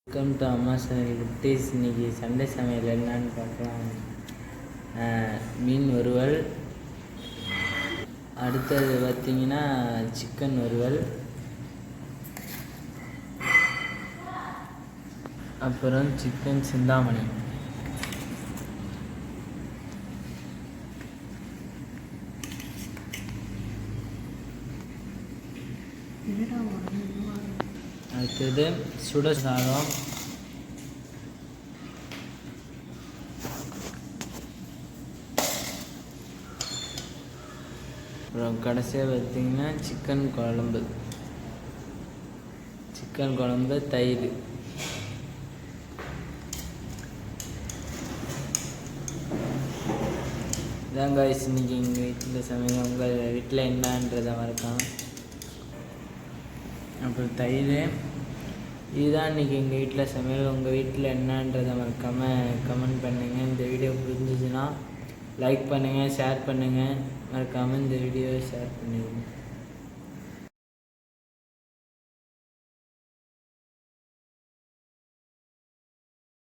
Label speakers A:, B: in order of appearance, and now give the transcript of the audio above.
A: Welcome to அம்மா சமையல் குட்டீஸ். இன்றைக்கி சண்டே சமையல் என்னன்னு பார்க்கலாம். மீன் வறுவல், அடுத்தது பார்த்திங்கன்னா சிக்கன் வறுவல், அப்புறம் சிக்கன் சிந்தாமணி. அடுத்தது சுட சாதம், அப்புறம் கடைசியாக பார்த்திங்கன்னா சிக்கன் குழம்பு, தயிர். இதான் காய்ஸ் இன்னைக்கு எங்கள் வீட்டில் சமையல். உங்கள் வீட்டில் என்னன்றதை மறக்காம. அப்புறம் தயிர். இதுதான் இன்றைக்கி எங்கள் வீட்டில் சமையல். உங்கள் வீட்டில் என்னன்றதை மறக்காமல் கமெண்ட் பண்ணுங்கள். இந்த வீடியோ புரிஞ்சிச்சுன்னா லைக் பண்ணுங்கள், ஷேர் பண்ணுங்கள். மறக்காமல் இந்த வீடியோவை ஷேர் பண்ணிடுங்க.